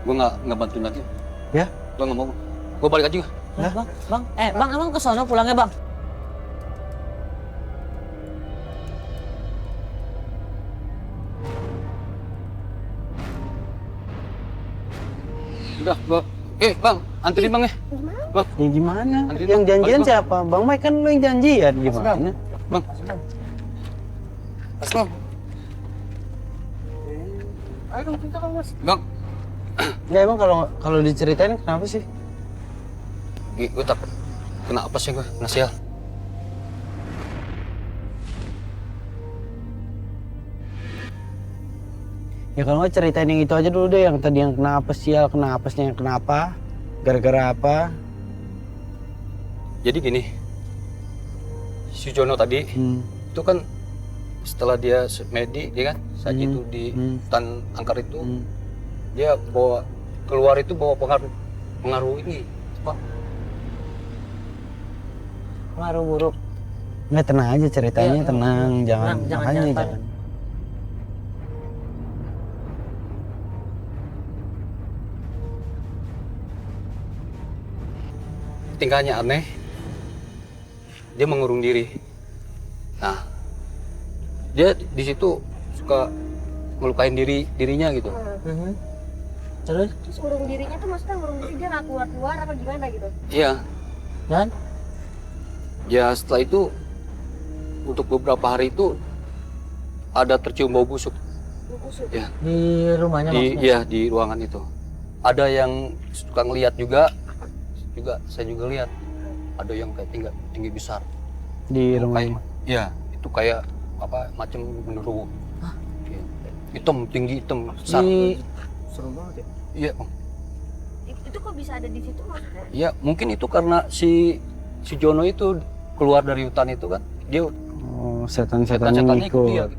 Gue nggak bantuin lagi. Ya? Gue nggak mau. Gue balik aja. Bang, bang emang ke sono pulangnya bang? Udah, gue. Bang, anterin bang ya. Bang, Ya gimana? Anterin, Yang Bang. janjian Balik, Bang. siapa? Bang Mike kan lu yang janjian gimana? Bang. Bang. Ayo dong cerita Bang Mas. Bang, Ya emang kalau diceritain kenapa sih? gue takut kena apa sih gue? Kena sial. Ya kalau nggak ceritain yang itu aja dulu deh, yang tadi yang kena apa sial, kena apesnya yang kenapa, gara-gara apa? Jadi gini, si Jono tadi itu kan setelah dia medi, dia kan saat itu di hutan angker itu, dia bawa keluar itu bawa pengaruh ini, apa? Pengaruh buruk. Nggak, tenang aja ceritanya, Iya, tenang, jangan jangan makanya panik. jangan. Tingkahnya aneh, dia mengurung diri. Nah, dia di situ suka melukain dirinya gitu. Terus? Terus ngurung dirinya tuh maksudnya ngurung diri dia nggak keluar apa gimana gitu? Iya, Dan? ya setelah itu untuk beberapa hari itu ada tercium bau busuk. Busuk. Ya, Di rumahnya maksudnya? iya di ruangan itu. Ada yang suka ngelihat juga saya juga lihat. Ada yang kayak tinggi besar. Di rumahnya. Iya, itu kayak apa macam genderuwo. Iya. Hitam, tinggi hitam, besar. Serem banget ya. Iya, Bang. Itu kok bisa ada di situ maksudnya? Ya mungkin itu karena si Jono itu keluar dari hutan itu kan, dia Oh, setan-setannya setan-setannya ikut dia. ikut.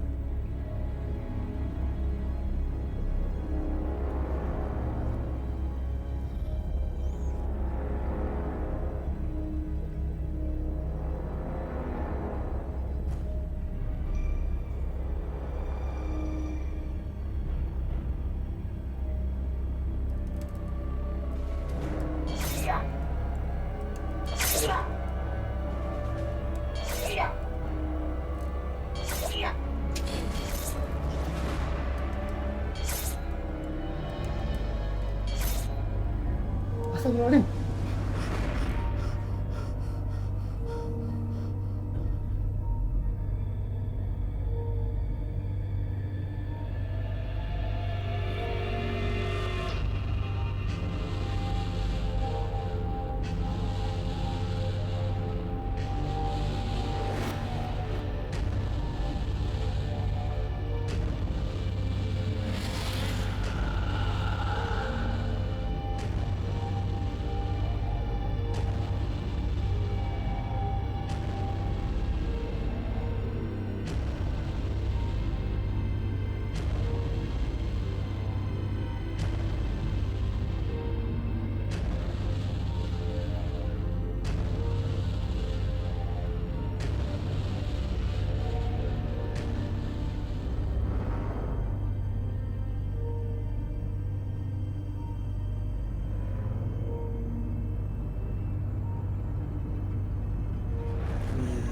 Astagfirullahaladzim.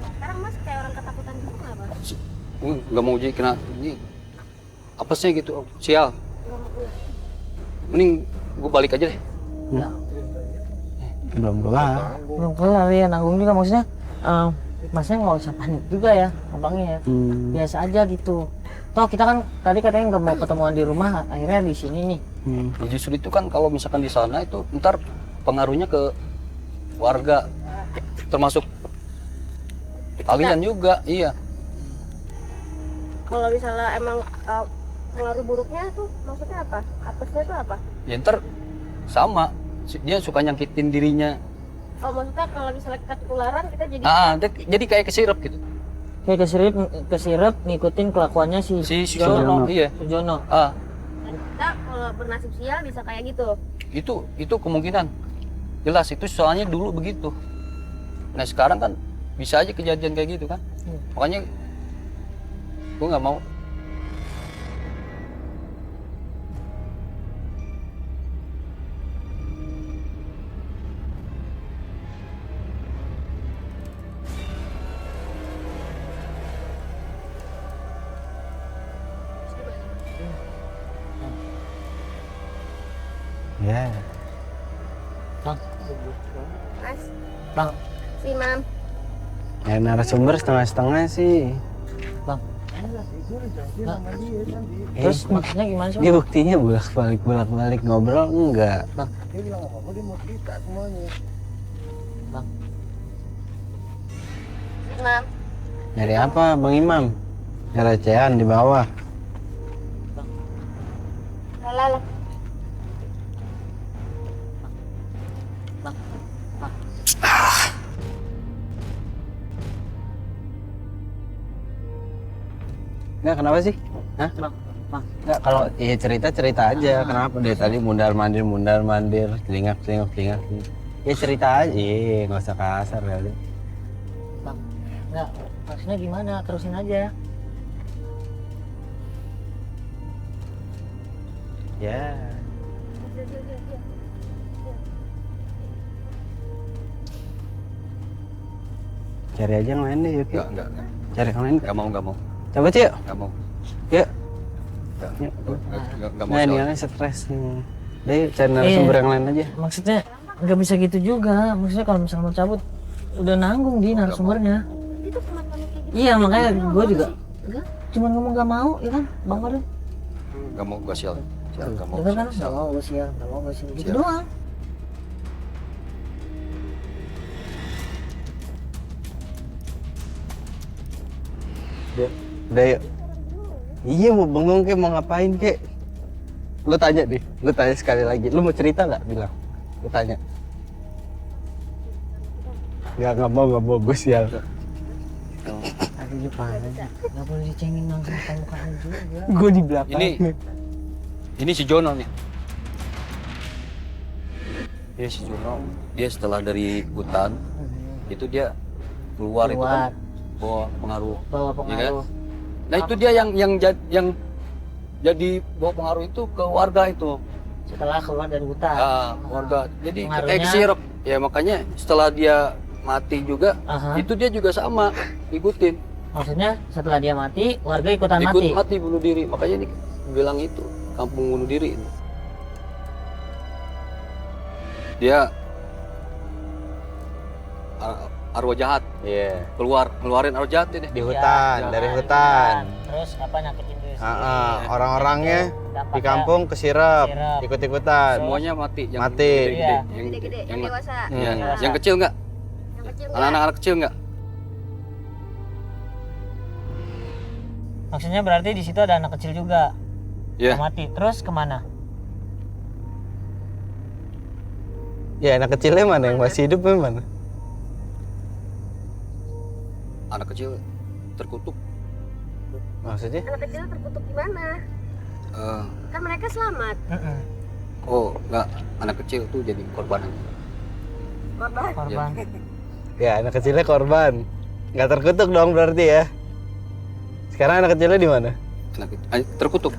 Sekarang Mas kayak orang ketakutan gitu kenapa? Nggak mau jadi kena ini apa sih gitu, sial. Mending gue balik aja deh. Belum kelar. Belum kelar ya, nanggung juga maksudnya. Masnya nggak usah panik juga ya, abangnya ya. Biasa aja gitu. Toh kita kan tadi katanya nggak mau ketemuan di rumah, akhirnya di sini nih. Ya, justru itu kan kalau misalkan di sana itu ntar pengaruhnya ke warga, termasuk kalian juga, iya. Kalau misalnya emang pengaruh buruknya tuh maksudnya apa? Apesnya tuh apa? Ya ntar sama, dia suka nyakitin dirinya. Oh maksudnya kalau misalnya kita ketularan kita jadi Jadi kayak kesirep gitu. Kayak kesirep ngikutin kelakuannya si Jono, iya. Si Jono. dan kita kalau bernasib sial bisa kayak gitu. Itu kemungkinan. Jelas itu soalnya dulu begitu. Nah sekarang kan bisa aja kejadian kayak gitu kan. Makanya gue nggak mau. Ya. Bang, Mas, bang, si Mam. Ya narasumber setengah-setengah sih. bang. Terus maksudnya gimana sih? Dia buktinya bolak-balik ngobrol enggak. Bang, Si Mam. Nyari apa Bang Imam? Nyari recehan di bawah. Lala. Enggak kenapa sih? Hah? bang, bang. Enggak kalau iya cerita aja. Kenapa dari tadi mundar-mandir, celingak. Ya cerita aja, nggak usah kasar kali. Bang, enggak, maksudnya gimana? Terusin aja. Ya. Cari aja yang lain deh, yuk. Enggak. Cari yang lain. Enggak mau. Coba Cik. Enggak mau. Yuk. Enggak mau. Nah, ini kan stres nih. Deh, cari narasumber yang lain aja. Maksudnya nggak bisa gitu juga. Maksudnya kalau misalnya mau cabut, udah nanggung di narasumbernya. Itu cuma kamu kayak gitu. Iya, makanya gue juga cuma ngomong gak mau, ya kan, Bang Fadil? Enggak mau gua sial. Enggak mau. Dengar kan? Gak mau gue sial, gak mau gue sial. Gitu Sial. doang. Udah yuk. Iya mau bengong kek, mau ngapain kek? Lu tanya deh, lu tanya sekali lagi. Lu mau cerita nggak? Bilang. Lu tanya. Nggak mau, gue sial. Aduh, dia parah. Gak boleh dicengin langsung ke mukanya juga. Gue di belakang. Ini si Jono nih. Dia si Jono, dia setelah dari hutan itu dia keluar. Itu kan bawa pengaruh. Bawa Iya kan? pengaruh. Nah itu dia yang jadi bawa pengaruh itu ke warga itu. Setelah keluar dari hutan. Warga. Jadi Pengaruhnya- kesirep. Ya makanya setelah dia mati juga, Aha. itu dia juga sama ikutin. Maksudnya setelah dia mati, warga ikutan Ikut mati. mati bunuh diri. Makanya ini bilang itu kampung bunuh diri. Dia arwah jahat. Iya. Ngeluarin arwah jahat ini. Di hutan, Iya, dari di hutan. Terus apa nyakitin diri sendiri. Orang-orangnya Dampaknya di kampung kesirep, kesirep. ikut-ikutan. Semuanya mati. Yang Mati. gede-gede. Iya. Gede-gede, yang dewasa. Yang kecil enggak? Yang kecil enggak? Anak-anak kecil enggak? Maksudnya berarti di situ ada anak kecil juga. Iya. Yang mati. Terus kemana? Ya anak kecilnya mana yang masih hidup mana? Anak kecil terkutuk. Maksudnya? Anak kecil terkutuk gimana? Eh, Kan mereka selamat. oh enggak, anak kecil tuh jadi korban. Korban. Korban. Ya anak kecilnya korban. Nggak terkutuk dong berarti ya. Sekarang anak kecilnya di mana? Terkutuk.